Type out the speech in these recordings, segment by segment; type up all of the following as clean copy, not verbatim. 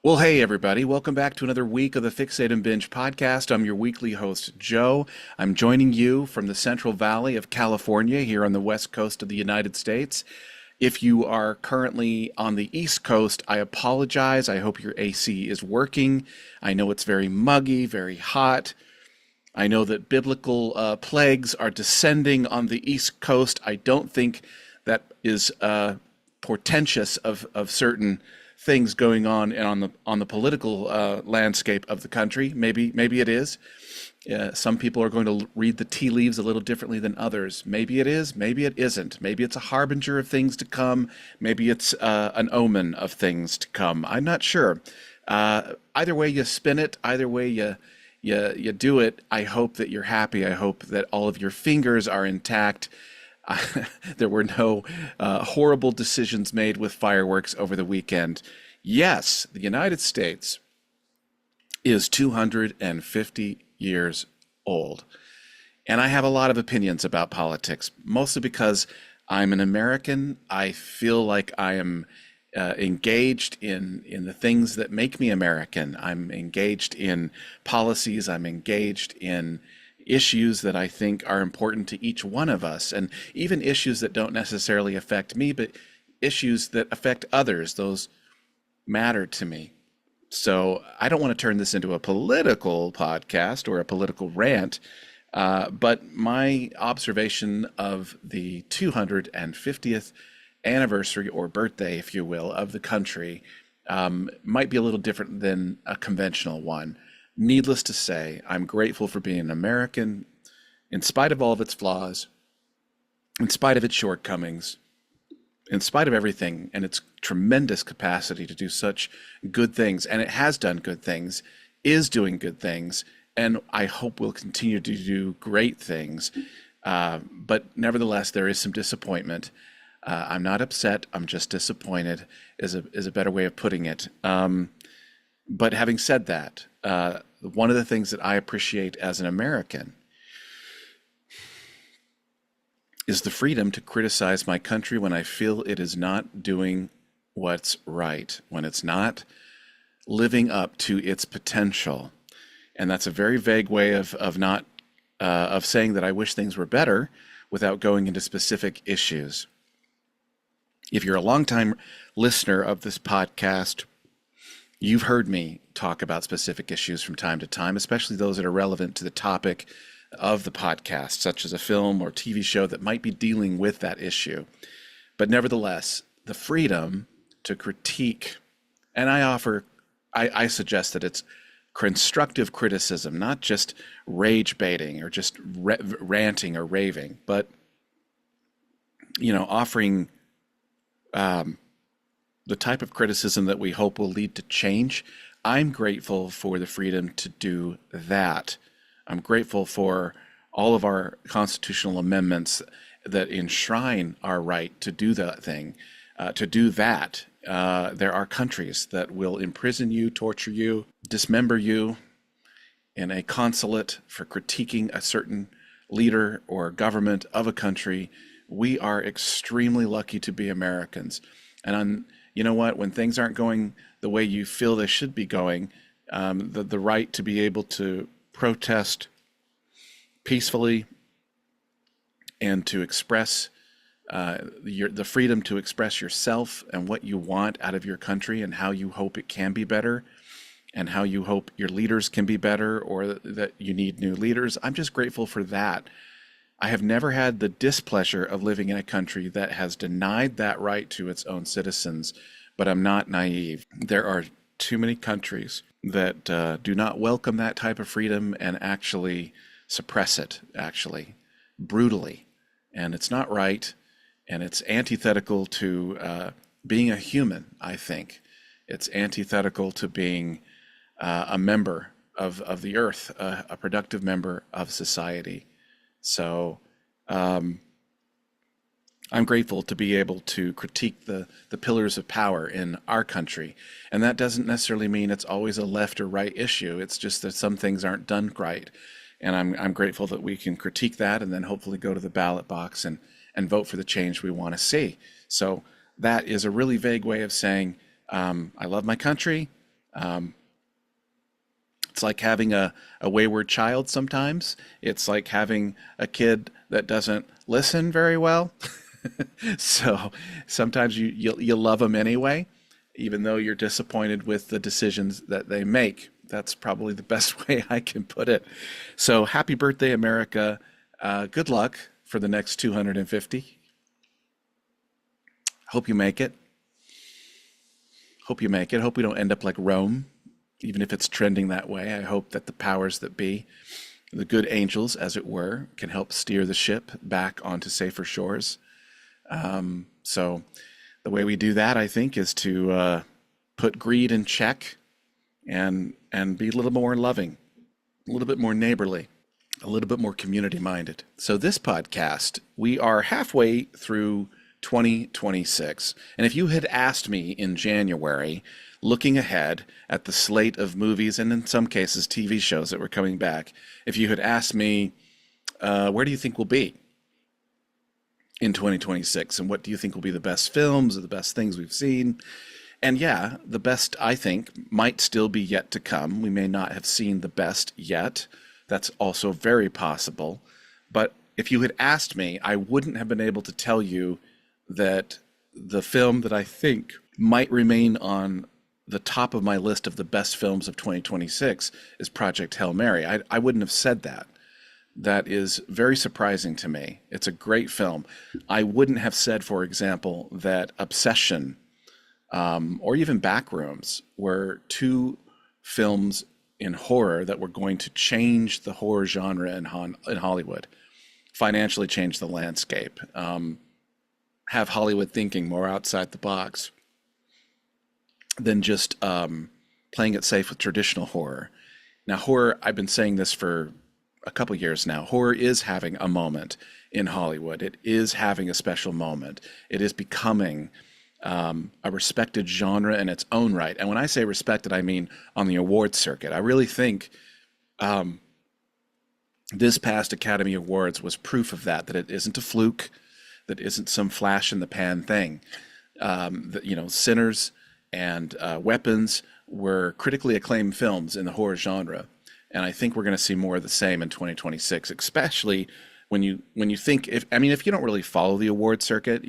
Well, hey, everybody. Welcome back to another week of the Fixate and Binge podcast. I'm your weekly host, Joe. I'm joining you from the Central Valley of California here on the west coast of the United States. If you are currently on the East Coast, I apologize. I hope your AC is working. I know it's very muggy, very hot. I know that biblical plagues are descending on the East Coast. I don't think that is portentous of certain things going on and on the political landscape of the country. Maybe it is. Some people are going to read the tea leaves a little differently than others. Maybe it is. Maybe it isn't. Maybe it's a harbinger of things to come. Maybe it's an omen of things to come. I'm not sure. Either way you spin it, either way you do it, I hope that you're happy. I hope that all of your fingers are intact. There were no horrible decisions made with fireworks over the weekend. Yes, the United States is 250 years old. And I have a lot of opinions about politics, mostly because I'm an American. I feel like I am engaged in the things that make me American. I'm engaged in policies. I'm engaged in issues that I think are important to each one of us, and even issues that don't necessarily affect me, but issues that affect others. Those matter to me. So I don't want to turn this into a political podcast or a political rant, but my observation of the 250th anniversary or birthday, if you will, of the country might be a little different than a conventional one. Needless to say, I'm grateful for being an American, in spite of all of its flaws, in spite of its shortcomings, in spite of everything and its tremendous capacity to do such good things. And it has done good things, is doing good things, and I hope will continue to do great things. But nevertheless, there is some disappointment. I'm not upset. I'm just disappointed is a better way of putting it. But having said that, one of the things that I appreciate as an American is the freedom to criticize my country when I feel it is not doing what's right, when it's not living up to its potential. And that's a very vague way of saying that I wish things were better without going into specific issues. If you're a longtime listener of this podcast, you've heard me talk about specific issues from time to time, especially those that are relevant to the topic of the podcast, such as a film or TV show that might be dealing with that issue. But nevertheless, the freedom to critique, and I suggest that it's constructive criticism, not just rage baiting or just ranting or raving, but, offering the type of criticism that we hope will lead to change. I'm grateful for the freedom to do that. I'm grateful for all of our constitutional amendments that enshrine our right to do that thing, to do that. There are countries that will imprison you, torture you, dismember you in a consulate for critiquing a certain leader or government of a country. We are extremely lucky to be Americans. And you know what? When things aren't going the way you feel they should be going, the right to be able to protest peacefully and to express the freedom to express yourself and what you want out of your country and how you hope it can be better and how you hope your leaders can be better or that you need new leaders. I'm just grateful for that. I have never had the displeasure of living in a country that has denied that right to its own citizens, but I'm not naive. There are too many countries that do not welcome that type of freedom and actually suppress it, brutally. And it's not right, and it's antithetical to being a human, I think. It's antithetical to being a member of the earth, a productive member of society. So I'm grateful to be able to critique the pillars of power in our country. And that doesn't necessarily mean it's always a left or right issue. It's just that some things aren't done right. And I'm grateful that we can critique that and then hopefully go to the ballot box and vote for the change we want to see. So that is a really vague way of saying I love my country. It's like having a wayward child sometimes. It's like having a kid that doesn't listen very well. So sometimes you love them anyway, even though you're disappointed with the decisions that they make. That's probably the best way I can put it. So happy birthday, America. Good luck for the next 250. Hope you make it. Hope you make it. Hope we don't end up like Rome, even if it's trending that way. I hope that the powers that be, the good angels, as it were, can help steer the ship back onto safer shores. So the way we do that, I think, is to put greed in check and be a little more loving, a little bit more neighborly, a little bit more community minded. So this podcast, we are halfway through 2026. And if you had asked me in January, looking ahead at the slate of movies and in some cases TV shows that were coming back, if you had asked me, where do you think we'll be in 2026? And what do you think will be the best films or the best things we've seen? And yeah, the best, I think, might still be yet to come. We may not have seen the best yet. That's also very possible. But if you had asked me, I wouldn't have been able to tell you that the film that I think might remain on the top of my list of the best films of 2026 is Project Hail Mary. I wouldn't have said that. That is very surprising to me. It's a great film. I wouldn't have said, for example, that Obsession or even Backrooms were two films in horror that were going to change the horror genre in Hollywood, financially change the landscape, have Hollywood thinking more outside the box than just playing it safe with traditional horror. Now, horror, I've been saying this for a couple years now, horror is having a moment in Hollywood. It is having a special moment. It is becoming a respected genre in its own right. And when I say respected, I mean on the awards circuit. I really think this past Academy Awards was proof of that it isn't a fluke, that isn't some flash in the pan thing. That, Sinners and Weapons were critically acclaimed films in the horror genre. And I think we're going to see more of the same in 2026, especially when you think, if you don't really follow the award circuit,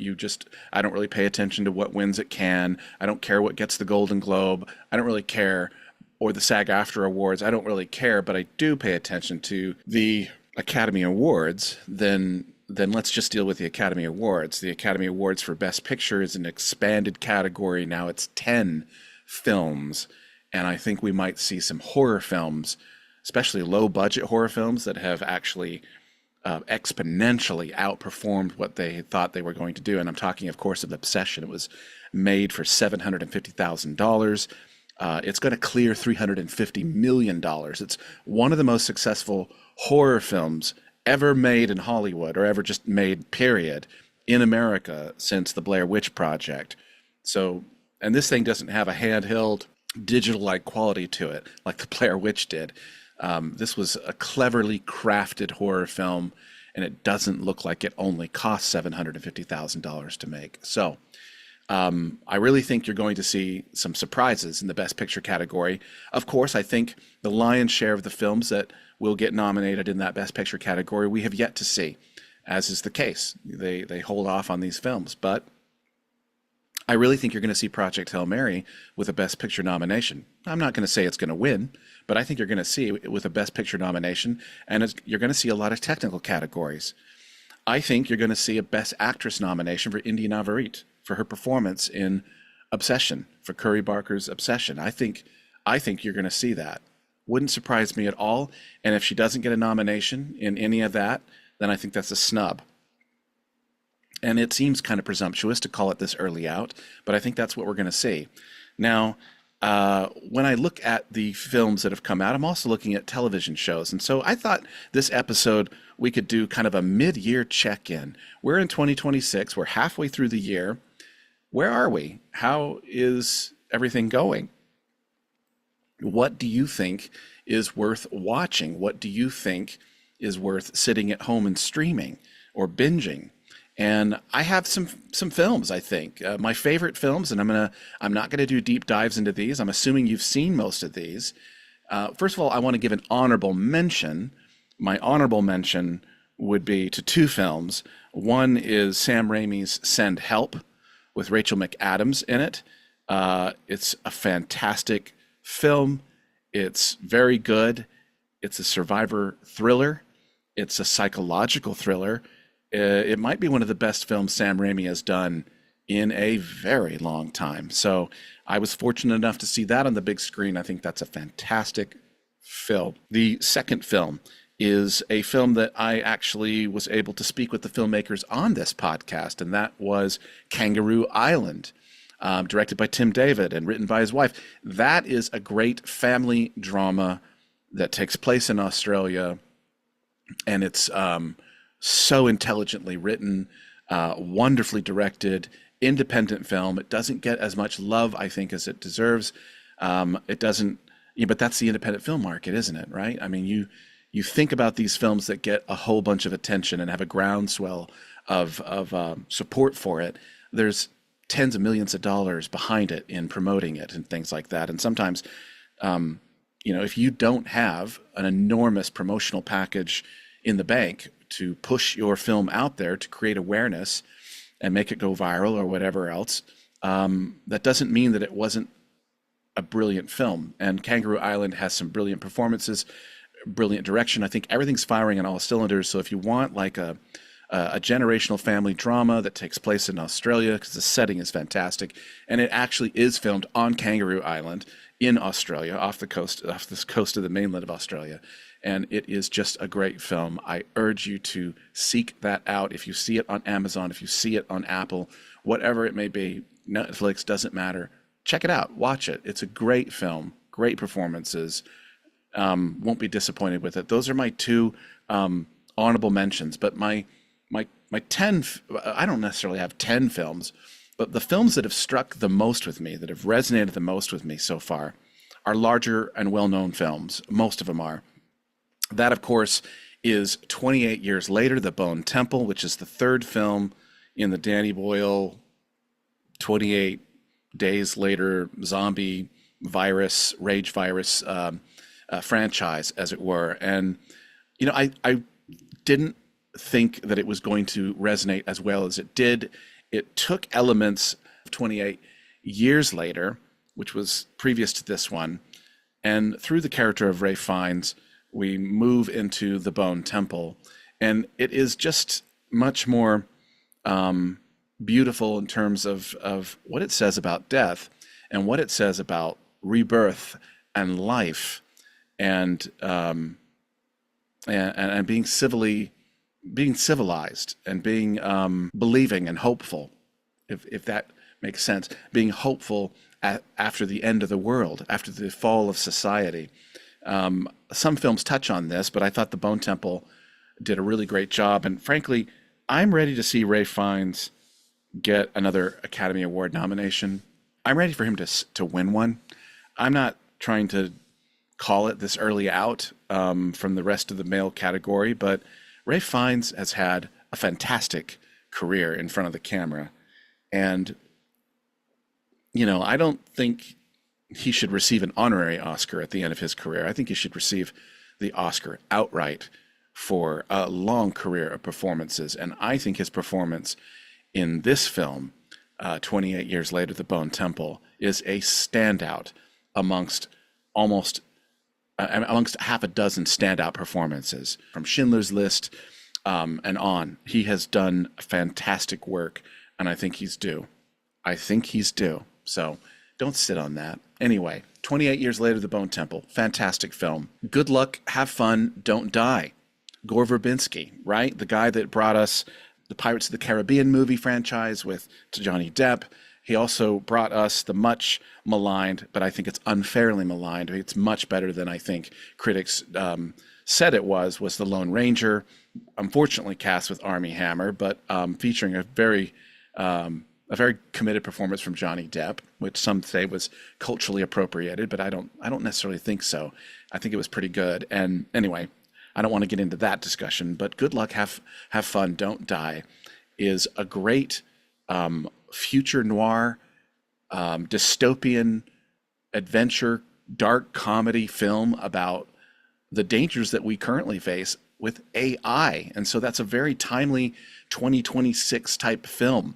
I don't really pay attention to what wins at Cannes. I don't care what gets the Golden Globe. I don't really care, or the SAG-AFTRA Awards. I don't really care, but I do pay attention to the Academy Awards. Then let's just deal with the Academy Awards. The Academy Awards for Best Picture is an expanded category. Now it's 10 films. And I think we might see some horror films, especially low-budget horror films that have actually exponentially outperformed what they thought they were going to do. And I'm talking, of course, of Obsession. It was made for $750,000. It's going to clear $350 million. It's one of the most successful horror films ever made in Hollywood, or ever just made, period, in America since the Blair Witch Project. So, and this thing doesn't have a handheld, digital-like quality to it like the Blair Witch did. This was a cleverly crafted horror film, and it doesn't look like it only cost $750,000 to make. So I really think you're going to see some surprises in the Best Picture category. Of course, I think the lion's share of the films that will get nominated in that Best Picture category we have yet to see, as is the case. They hold off on these films. But I really think you're going to see Project Hail Mary with a Best Picture nomination. I'm not going to say it's going to win, but I think you're going to see it with a Best Picture nomination, and you're going to see a lot of technical categories. I think you're going to see a Best Actress nomination for India Navarit for her performance in Obsession, for Curry Barker's Obsession. I think you're going to see that. Wouldn't surprise me at all. And if she doesn't get a nomination in any of that, then I think that's a snub. And it seems kind of presumptuous to call it this early out, but I think that's what we're going to see. Now, when I look at the films that have come out, I'm also looking at television shows. And so I thought this episode, we could do kind of a mid-year check-in. We're in 2026. We're halfway through the year. Where are we? How is everything going? What do you think is worth watching? What do you think is worth sitting at home and streaming or binging? And I have some films, I think. My favorite films, and I'm not gonna do deep dives into these. I'm assuming you've seen most of these. First of all, I want to give an honorable mention. My honorable mention would be to two films. One is Sam Raimi's Send Help with Rachel McAdams in it. It's a fantastic film. It's very good. It's a survivor thriller. It's a psychological thriller. It might be one of the best films Sam Raimi has done in a very long time. So I was fortunate enough to see that on the big screen. I think that's a fantastic film. The second film is a film that I actually was able to speak with the filmmakers on this podcast, and that was Kangaroo Island, directed by Tim David and written by his wife. That is a great family drama that takes place in Australia, and it's so intelligently written, wonderfully directed, independent film. It doesn't get as much love, I think, as it deserves. It doesn't, yeah, but that's the independent film market, isn't it? Right? I mean, you think about these films that get a whole bunch of attention and have a groundswell of support for it. There's tens of millions of dollars behind it in promoting it and things like that. And sometimes, if you don't have an enormous promotional package in the bank to push your film out there to create awareness and make it go viral or whatever else, that doesn't mean that it wasn't a brilliant film. And Kangaroo Island has some brilliant performances, brilliant direction. I think everything's firing on all cylinders. So if you want like a generational family drama that takes place in Australia, because the setting is fantastic, and it actually is filmed on Kangaroo Island in Australia, off the coast of the mainland of Australia, and it is just a great film. I urge you to seek that out. If you see it on Amazon, if you see it on Apple, whatever it may be, Netflix, doesn't matter. Check it out. Watch it. It's a great film. Great performances. Won't be disappointed with it. Those are my two honorable mentions. But my 10, I don't necessarily have 10 films, but the films that have struck the most with me, that have resonated the most with me so far, are larger and well-known films. Most of them are. That, of course, is 28 Years Later, The Bone Temple, which is the third film in the Danny Boyle 28 Days Later zombie virus, rage virus franchise, as it were. And, I didn't think that it was going to resonate as well as it did. It took elements of 28 Years Later, which was previous to this one, and through the character of Ralph Fiennes, we move into The Bone Temple, and it is just much more beautiful in terms of what it says about death and what it says about rebirth and life, and being civilized and being believing and hopeful, if that makes sense, being hopeful after the end of the world, after the fall of society. Some films touch on this, but I thought The Bone Temple did a really great job. And frankly, I'm ready to see Ralph Fiennes get another Academy Award nomination. I'm ready for him to win one. I'm not trying to call it this early out from the rest of the male category, but Ralph Fiennes has had a fantastic career in front of the camera. And, I don't think he should receive an honorary Oscar at the end of his career. I think he should receive the Oscar outright for a long career of performances. And I think his performance in this film, 28 Years Later, The Bone Temple, is a standout amongst half a dozen standout performances from Schindler's List and on. He has done fantastic work, and I think he's due. So don't sit on that. Anyway, 28 Years Later, The Bone Temple, fantastic film. Good luck, have fun, don't die. Gore Verbinski, right? The guy that brought us the Pirates of the Caribbean movie franchise with Johnny Depp. He also brought us the much maligned, but I think it's unfairly maligned. It's much better than I think critics said it was The Lone Ranger, unfortunately cast with Armie Hammer, but featuring a very committed performance from Johnny Depp, which some say was culturally appropriated, but I don't necessarily think so. I think it was pretty good. And anyway, I don't want to get into that discussion, but good luck, have fun, don't die. is a great future noir, dystopian adventure, dark comedy film about the dangers that we currently face with AI. And so that's a very timely 2026 type film.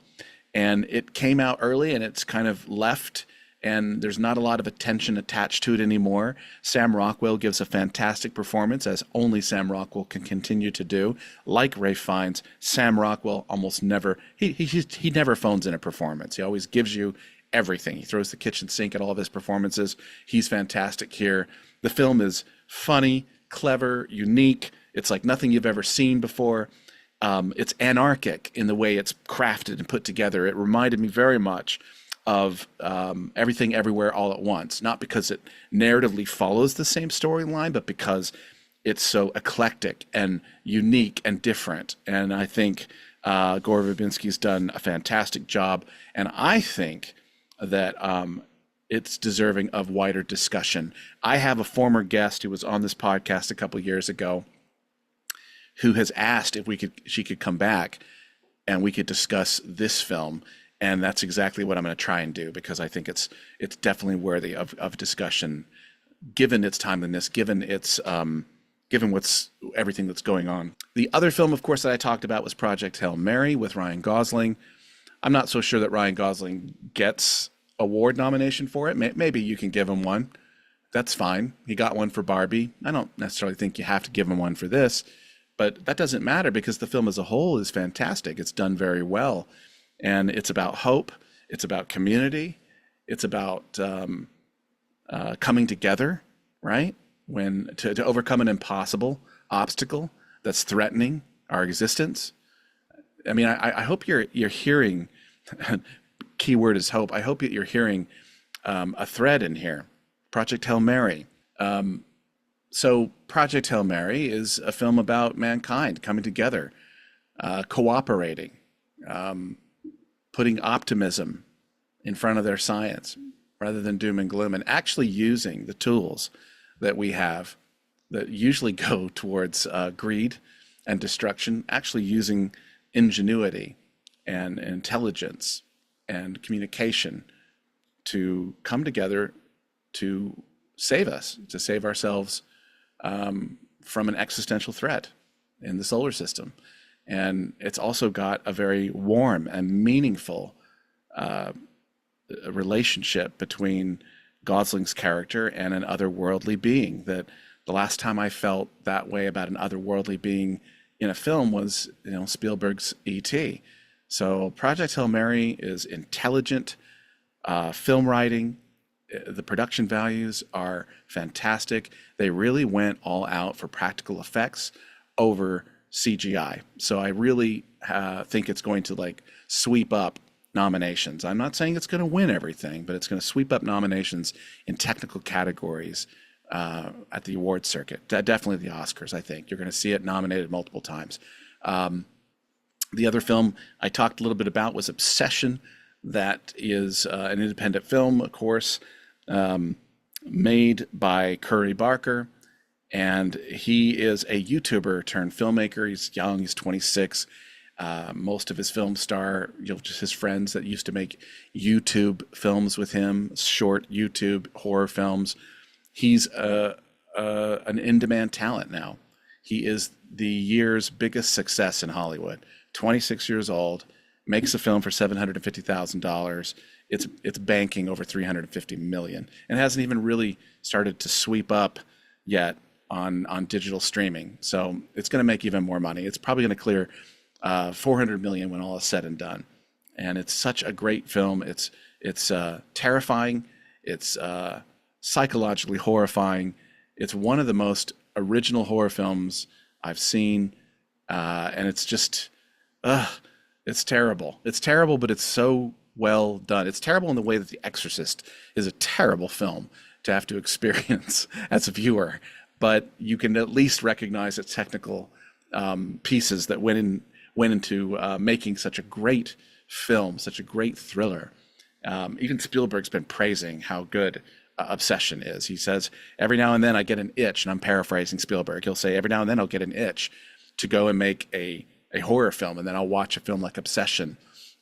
And it came out early and it's kind of left, and there's not a lot of attention attached to it anymore. Sam Rockwell gives a fantastic performance, as only Sam Rockwell can continue to do. Like Ralph Fiennes, Sam Rockwell almost never, he never phones in a performance. He always gives you everything. He throws the kitchen sink at all of his performances. He's fantastic here. The film is funny, clever, unique. It's like nothing you've ever seen before. It's anarchic in the way it's crafted and put together. It reminded me very much of Everything Everywhere All at Once, not because it narratively follows the same storyline, but because it's so eclectic and unique and different. And I think Gore Verbinski's done a fantastic job. And I think that it's deserving of wider discussion. I have a former guest who was on this podcast a couple years ago who has asked if she could come back and we could discuss this film. And that's exactly what I'm going to try and do, because I think it's definitely worthy of discussion, given its timeliness, given everything that's going on. The other film, of course, that I talked about was Project Hail Mary with Ryan Gosling. I'm not so sure that Ryan Gosling gets award nomination for it. Maybe you can give him one. That's fine. He got one for Barbie. I don't necessarily think you have to give him one for this, but that doesn't matter because the film as a whole is fantastic. It's done very well. And it's about hope. It's about community. It's about coming together, right? To overcome an impossible obstacle that's threatening our existence. I mean, I hope you're hearing, key word is hope. I hope that you're hearing a thread in here. Project Hail Mary. So Project Hail Mary is a film about mankind coming together, cooperating, putting optimism in front of their science rather than doom and gloom, and actually using the tools that we have that usually go towards greed and destruction, actually using ingenuity and intelligence and communication to come together to save us, to save ourselves from an existential threat in the solar system. And it's also got a very warm and meaningful relationship between Gosling's character and an otherworldly being. That the last time I felt that way about an otherworldly being in a film was, Spielberg's E.T. So Project Hail Mary is intelligent film writing. The production values are fantastic. They really went all out for practical effects over CGI. So I really think it's going to sweep up nominations. I'm not saying it's going to win everything, but it's going to sweep up nominations in technical categories at the award circuit. Definitely the Oscars, I think. You're going to see it nominated multiple times. The other film I talked a little bit about was Obsession. That is an independent film, of course, made by Curdy Barker. And he is a YouTuber turned filmmaker. He's young, he's 26. Most of his films star, just his friends that used to make YouTube films with him, short YouTube horror films. He's an in-demand talent now. He is the year's biggest success in Hollywood. 26 years old, makes a film for $750,000. It's banking over $350 million, and hasn't even really started to sweep up yet on digital streaming. So it's going to make even more money. It's probably going to clear $400 million when all is said and done. And it's such a great film. It's terrifying. It's psychologically horrifying. It's one of the most original horror films I've seen, and it's just, it's terrible. It's terrible, but it's so well done. It's terrible in the way that The Exorcist is a terrible film to have to experience as a viewer, but you can at least recognize its technical pieces that went into making such a great film, such a great thriller. Even Spielberg's been praising how good Obsession is. He says, every now and then I get an itch, and I'm paraphrasing Spielberg. He'll say, every now and then I'll get an itch to go and make a a horror film, and then I'll watch a film like Obsession,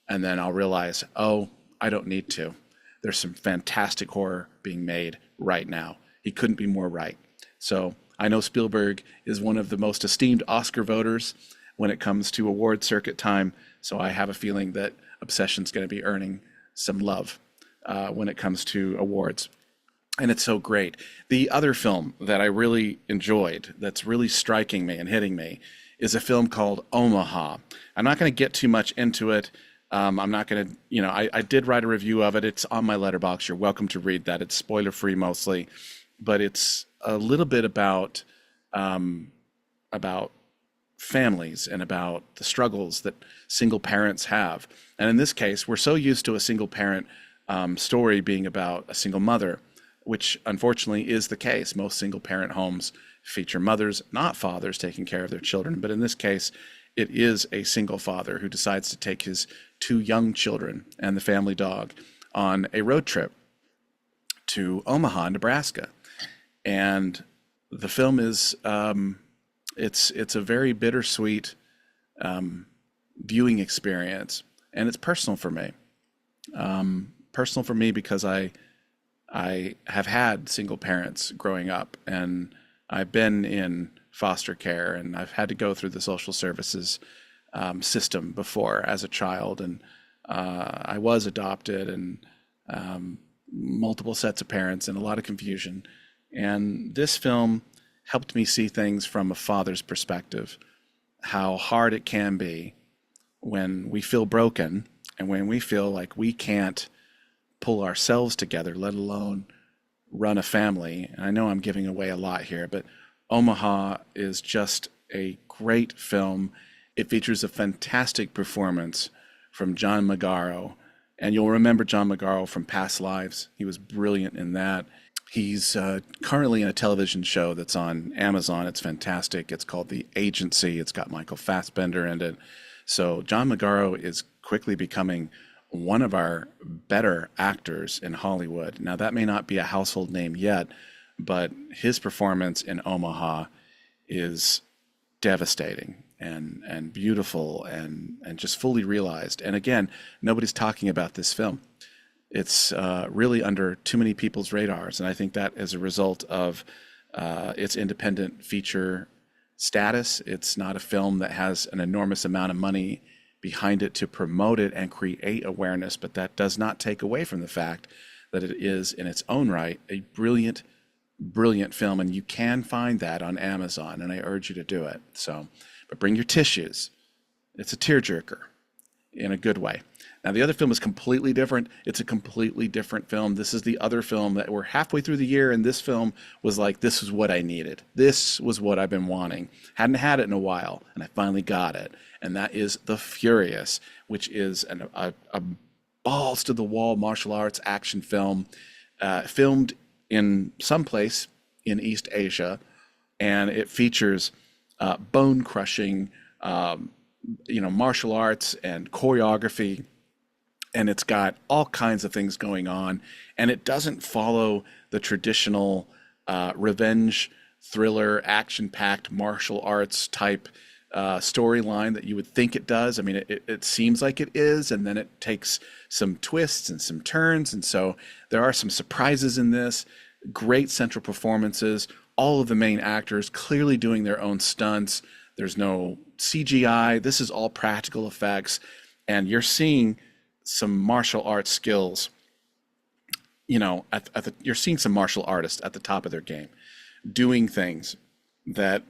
and then I'll realize, oh, I don't need to. There's some fantastic horror being made right now. He couldn't be more right. So I know Spielberg is one of the most esteemed Oscar voters when it comes to award circuit time. So I have a feeling that Obsession's going to be earning some love when it comes to awards. And it's so great. The other film that I really enjoyed, that's really striking me and hitting me, is a film called Omaha. I'm not going to get too much into it. I'm not going to, I did write a review of it. It's on my letterbox. You're welcome to read that. It's spoiler free mostly, but it's a little bit about families and about the struggles that single parents have. And in this case, we're so used to a single parent story being about a single mother, which unfortunately is the case. Most single parent homes feature mothers, not fathers, taking care of their children. But in this case, it is a single father who decides to take his two young children and the family dog on a road trip to Omaha, Nebraska. And the film is, it's a very bittersweet viewing experience, and it's personal for me. Personal for me because I have had single parents growing up, and I've been in foster care, and I've had to go through the social services system before as a child, and I was adopted, and multiple sets of parents and a lot of confusion. And this film helped me see things from a father's perspective, how hard it can be when we feel broken and when we feel like we can't pull ourselves together, let alone run a family. And I know I'm giving away a lot here, but Omaha is just a great film. It features a fantastic performance from John Magaro. And you'll remember John Magaro from Past Lives. He was brilliant in that. He's currently in a television show that's on Amazon. It's fantastic. It's called The Agency. It's got Michael Fassbender in it. So John Magaro is quickly becoming one of our better actors in Hollywood. Now, that may not be a household name yet, but his performance in Omaha is devastating and beautiful and just fully realized. And again, nobody's talking about this film. It's really under too many people's radars, and I think that as a result of its independent feature status. It's not a film that has an enormous amount of money behind it to promote it and create awareness, but that does not take away from the fact that it is in its own right a brilliant, brilliant film, and you can find that on Amazon, and I urge you to do it. So, but bring your tissues. It's a tearjerker in a good way. Now, the other film is completely different. It's a completely different film. This is the other film that we're halfway through the year, and this film was like, this is what I needed. This was what I've been wanting. Hadn't had it in a while, and I finally got it. And that is The Furious, which is a balls-to-the-wall martial arts action film, filmed in some place in East Asia, and it features bone-crushing, martial arts and choreography, and it's got all kinds of things going on, and it doesn't follow the traditional revenge thriller, action-packed martial arts type storyline that you would think it does. I mean, it seems like it is, and then it takes some twists and some turns, and so there are some surprises in this. Great central performances, all of the main actors clearly doing their own stunts. There's no CGI. This is all practical effects, and you're seeing some martial arts skills. You're seeing some martial artists at the top of their game, doing things that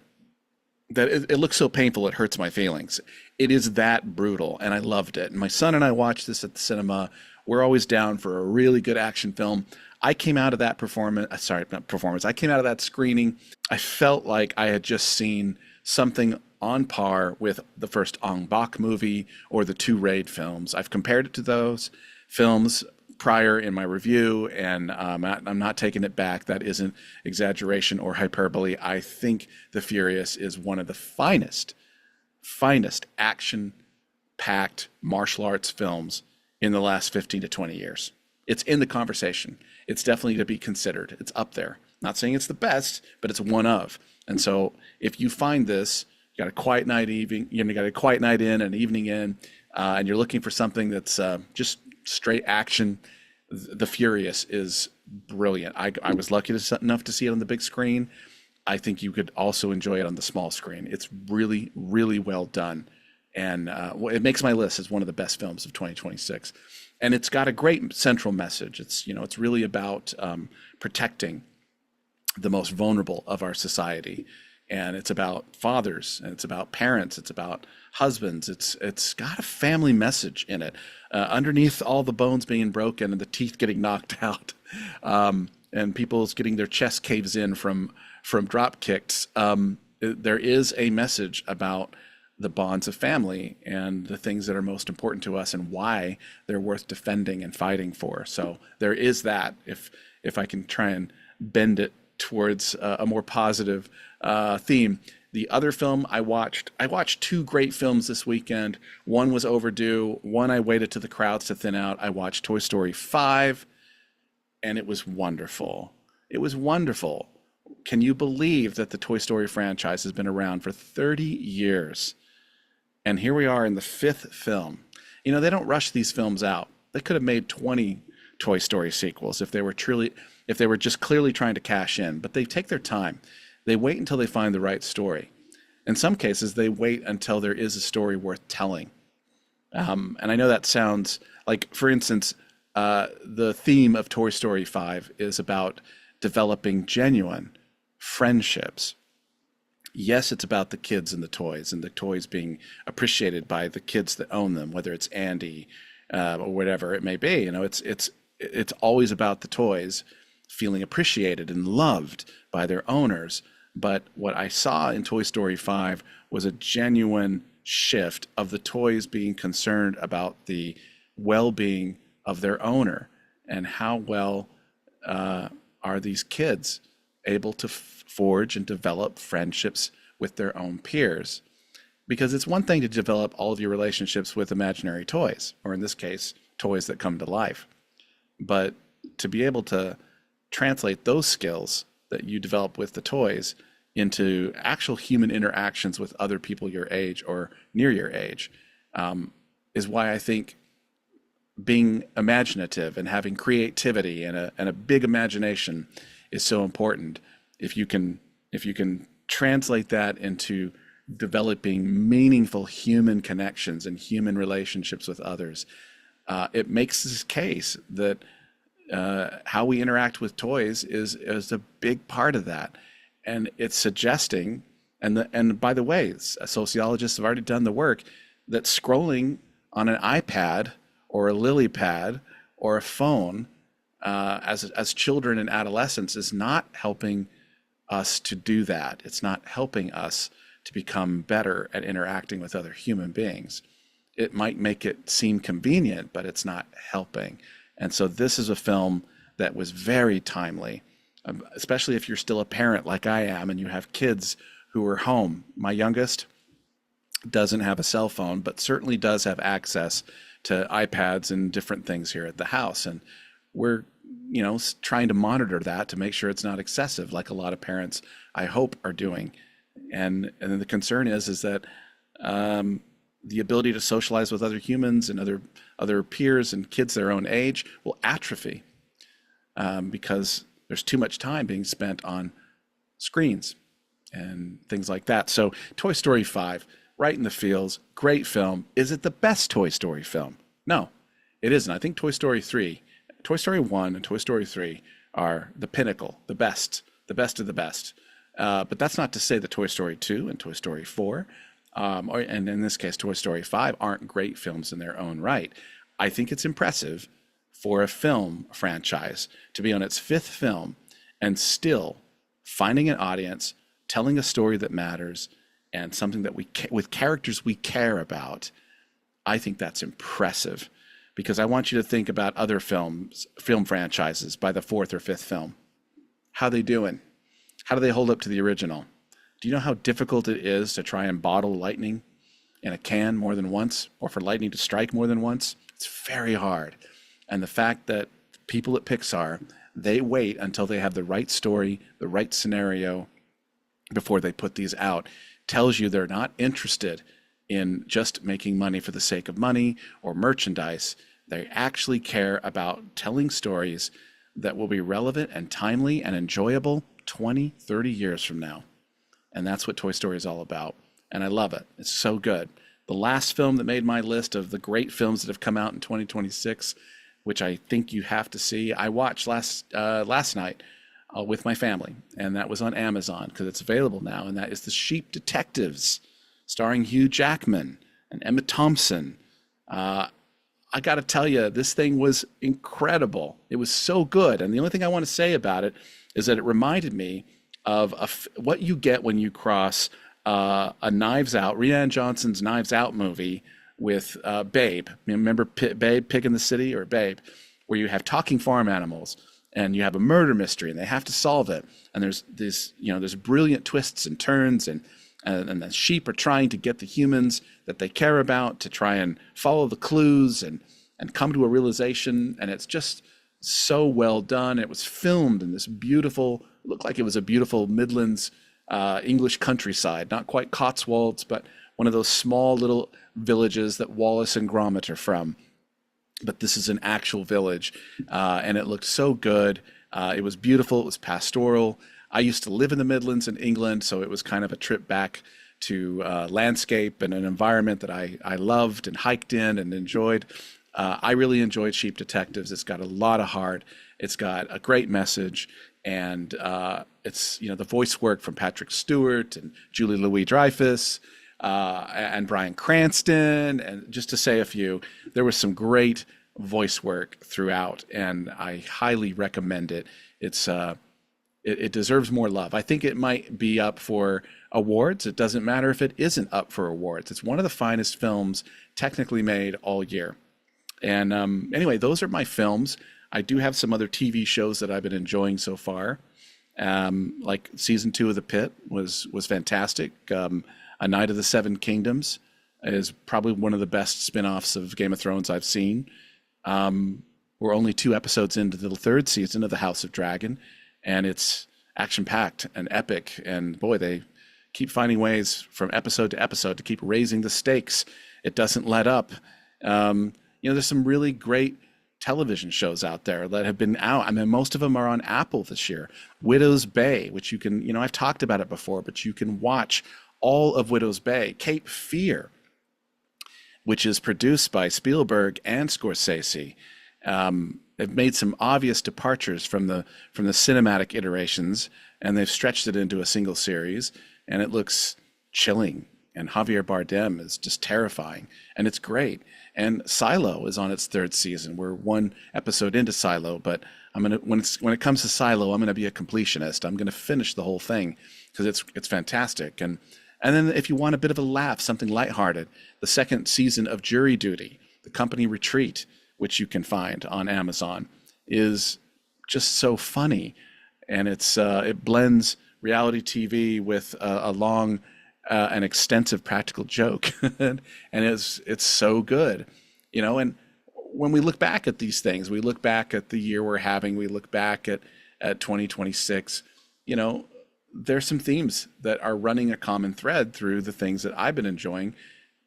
it looks so painful it hurts my feelings. It is that brutal, and I loved it. And my son and I watched this at the cinema. We're always down for a really good action film. I came out of that I came out of that screening. I felt like I had just seen something on par with the first Ong Bak movie or the two Raid films. I've compared it to those films prior in my review, and I'm not taking it back. That isn't exaggeration or hyperbole. I think The Furious is one of the finest action-packed martial arts films in the last 15 to 20 years. It's in the conversation. It's definitely to be considered. It's up there. Not saying it's the best, but it's one of. And so if you find this, got a quiet night evening, you got a quiet night in, an evening in, and you're looking for something that's just straight action, The Furious is brilliant. I was lucky enough to see it on the big screen. I think you could also enjoy it on the small screen. It's really, really well done. And it makes my list as one of the best films of 2026. And it's got a great central message. It's really about protecting the most vulnerable of our society. And it's about fathers, and it's about parents, it's about husbands. It's got a family message in it. Underneath all the bones being broken and the teeth getting knocked out, and people's getting their chest caves in from drop kicks, there is a message about the bonds of family and the things that are most important to us and why they're worth defending and fighting for. So there is that, if I can try and bend it towards a more positive theme. The other film I watched two great films this weekend. One was overdue. One I waited till the crowds to thin out. I watched Toy Story 5, and it was wonderful. It was wonderful. Can you believe that the Toy Story franchise has been around for 30 years? And here we are in the 5th film. They don't rush these films out. They could have made 20 Toy Story sequels if they were just clearly trying to cash in, but they take their time. They wait until they find the right story. In some cases, they wait until there is a story worth telling. And I know that sounds like, for instance, the theme of Toy Story 5 is about developing genuine friendships. Yes, it's about the kids and the toys being appreciated by the kids that own them, whether it's Andy or whatever it may be. It's always about the toys feeling appreciated and loved by their owners. But what I saw in Toy Story 5 was a genuine shift of the toys being concerned about the well-being of their owner, and how well are these kids able to forge and develop friendships with their own peers. Because it's one thing to develop all of your relationships with imaginary toys, or in this case, toys that come to life. But to be able to translate those skills that you develop with the toys into actual human interactions with other people your age or near your age, is why I think being imaginative and having creativity and a big imagination is so important. If you can translate that into developing meaningful human connections and human relationships with others, it makes this case that how we interact with toys is a big part of that. And it's suggesting, and by the way, sociologists have already done the work, that scrolling on an iPad or a lily pad or a phone as children and adolescents is not helping us to do that. It's not helping us to become better at interacting with other human beings. It might make it seem convenient, but it's not helping. And so this is a film that was very timely, especially if you're still a parent like I am and you have kids who are home. My youngest doesn't have a cell phone, but certainly does have access to iPads and different things here at the house. And we're, trying to monitor that to make sure it's not excessive, like a lot of parents, I hope, are doing. And the concern is that the ability to socialize with other humans and other peers and kids their own age will atrophy because there's too much time being spent on screens and things like that. So Toy Story 5, right in the feels, great film. Is it the best Toy Story film? No, it isn't. I think Toy Story 3, Toy Story 1 and Toy Story 3 are the pinnacle, the best of the best. But that's not to say that Toy Story 2 and Toy Story 4, and in this case, Toy Story 5, aren't great films in their own right. I think it's impressive for a film franchise to be on its 5th film and still finding an audience, telling a story that matters, and something that with characters we care about. I think that's impressive, because I want you to think about other film franchises by the 4th or 5th film. How they doing? How do they hold up to the original? Do you know how difficult it is to try and bottle lightning in a can more than once, or for lightning to strike more than once? It's very hard. And the fact that people at Pixar, they wait until they have the right story, the right scenario before they put these out, tells you they're not interested in just making money for the sake of money or merchandise. They actually care about telling stories that will be relevant and timely and enjoyable 20, 30 years from now. And that's what Toy Story is all about. And I love it. It's so good. The last film that made my list of the great films that have come out in 2026, which I think you have to see, I watched last night with my family, and that was on Amazon because it's available now, and that is The Sheep Detectives, starring Hugh Jackman and Emma Thompson. I got to tell you, this thing was incredible. It was so good, and the only thing I want to say about it is that it reminded me of what you get when you cross a Knives Out, Rian Johnson's Knives Out movie with Babe. Remember Babe, Pig in the City, or Babe, where you have talking farm animals and you have a murder mystery and they have to solve it. And there's this, there's brilliant twists and turns, and the sheep are trying to get the humans that they care about to try and follow the clues and come to a realization. And it's just so well done. It was filmed in this beautiful, looked like it was a beautiful Midlands English countryside, not quite Cotswolds, but one of those small little villages that Wallace and Gromit are from. But this is an actual village, and it looked so good. It was beautiful. It was pastoral. I used to live in the Midlands in England, so it was kind of a trip back to landscape and an environment that I loved and hiked in and enjoyed. I really enjoyed Sheep Detectives. It's got a lot of heart. It's got a great message, and it's the voice work from Patrick Stewart and Julie Louis-Dreyfus and Bryan Cranston, and just to say a few, there was some great voice work throughout, and I highly recommend it. It deserves more love. I think it might be up for awards. It doesn't matter if it isn't up for awards. It's one of the finest films technically made all year. And anyway, those are my films. I do have some other TV shows that I've been enjoying so far. Like season 2 of The Pitt was fantastic. A Night of the Seven Kingdoms is probably one of the best spin-offs of Game of Thrones I've seen. We're only 2 episodes into the 3rd season of The House of Dragon, and it's action-packed and epic. And boy, they keep finding ways from episode to episode to keep raising the stakes. It doesn't let up. There's some really great television shows out there that have been out. I mean, most of them are on Apple this year. Widow's Bay, which you can, I've talked about it before, but you can watch all of Widow's Bay. Cape Fear, which is produced by Spielberg and Scorsese. They've made some obvious departures from the cinematic iterations, and they've stretched it into a single series, and it looks chilling. And Javier Bardem is just terrifying, and it's great. And Silo is on its 3rd season. We're 1 episode into Silo, but when it comes to Silo, I'm gonna be a completionist. I'm gonna finish the whole thing because it's fantastic. And then if you want a bit of a laugh, something lighthearted, the 2nd season of Jury Duty, The Company Retreat, which you can find on Amazon, is just so funny, and it blends reality TV with a long an extensive practical joke, and it's so good, And when we look back at these things, we look back at the year we're having, we look back at 2026. There's some themes that are running a common thread through the things that I've been enjoying,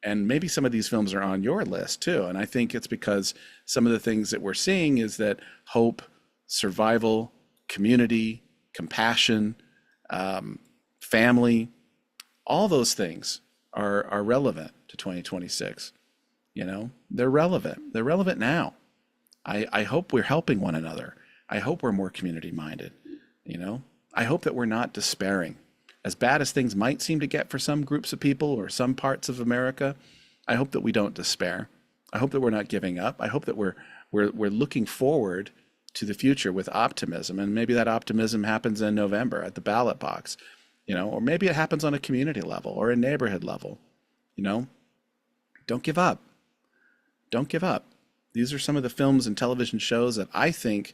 and maybe some of these films are on your list too. And I think it's because some of the things that we're seeing is that hope, survival, community, compassion, family, all those things are relevant to 2026. They're relevant. They're relevant now. I hope we're helping one another. I hope we're more community minded. I hope that we're not despairing. As bad as things might seem to get for some groups of people or some parts of America, I hope that we don't despair. I hope that we're not giving up. I hope that we're looking forward to the future with optimism, and maybe that optimism happens in November at the ballot box. Or maybe it happens on a community level or a neighborhood level. Don't give up. Don't give up. These are some of the films and television shows that I think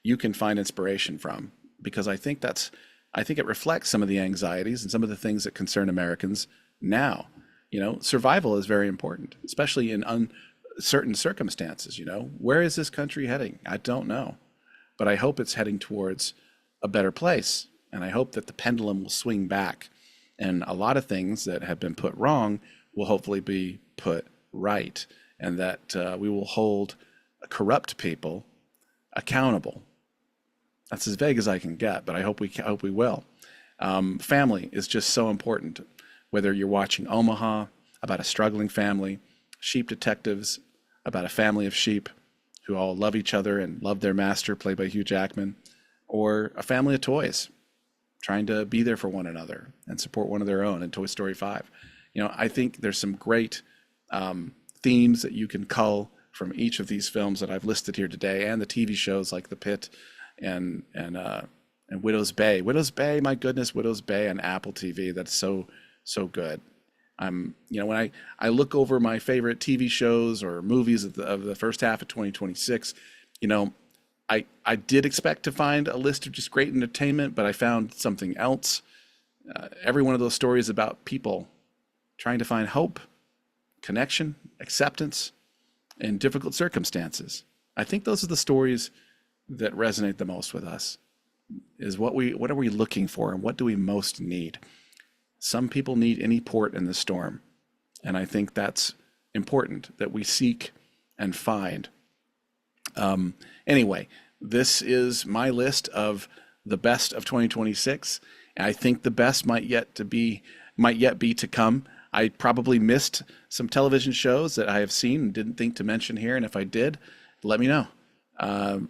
you can find inspiration from, because I think it reflects some of the anxieties and some of the things that concern Americans now. Survival is very important, especially in uncertain circumstances. Where is this country heading? I don't know, but I hope it's heading towards a better place. And I hope that the pendulum will swing back And a lot of things that have been put wrong will hopefully be put right, and that we will hold corrupt people accountable. That's as vague as I can get, but I hope we will. Family is just so important. Whether you're watching Omaha, about a struggling family, Sheep Detectives, about a family of sheep who all love each other and love their master, played by Hugh Jackman, or a family of toys trying to be there for one another and support one of their own in Toy Story 5. I think there's some great themes that you can cull from each of these films that I've listed here today, and the TV shows like The Pitt and Widow's Bay. Widow's Bay, my goodness, Widow's Bay on Apple TV. That's so good. When I look over my favorite TV shows or movies of the first half of 2026, I did expect to find a list of just great entertainment, but I found something else. Every one of those stories about people trying to find hope, connection, acceptance in difficult circumstances. I think those are the stories that resonate the most with us. Is what are we looking for, and what do we most need? Some people need any port in the storm, and I think that's important that we seek and find. Anyway, this is my list of the best of 2026. I think the best might yet be to come. I probably missed some television shows that I have seen and didn't think to mention here, and if I did, let me know.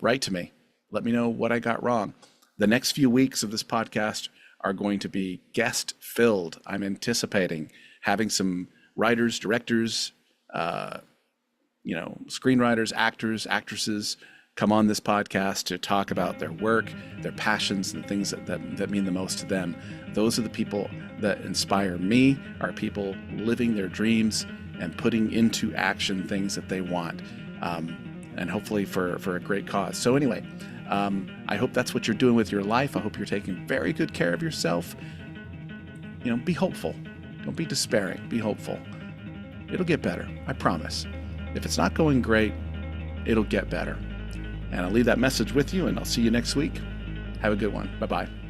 Write to me. Let me know what I got wrong. The next few weeks of this podcast are going to be guest filled. I'm anticipating having some writers, directors, screenwriters, actors, actresses come on this podcast to talk about their work, their passions, and things that mean the most to them. Those are the people that inspire me, are people living their dreams and putting into action things that they want, and hopefully for a great cause. So anyway, I hope that's what you're doing with your life. I hope you're taking very good care of yourself. Be hopeful. Don't be despairing. Be hopeful. It'll get better. I promise. If it's not going great, it'll get better. And I'll leave that message with you, and I'll see you next week. Have a good one. Bye-bye.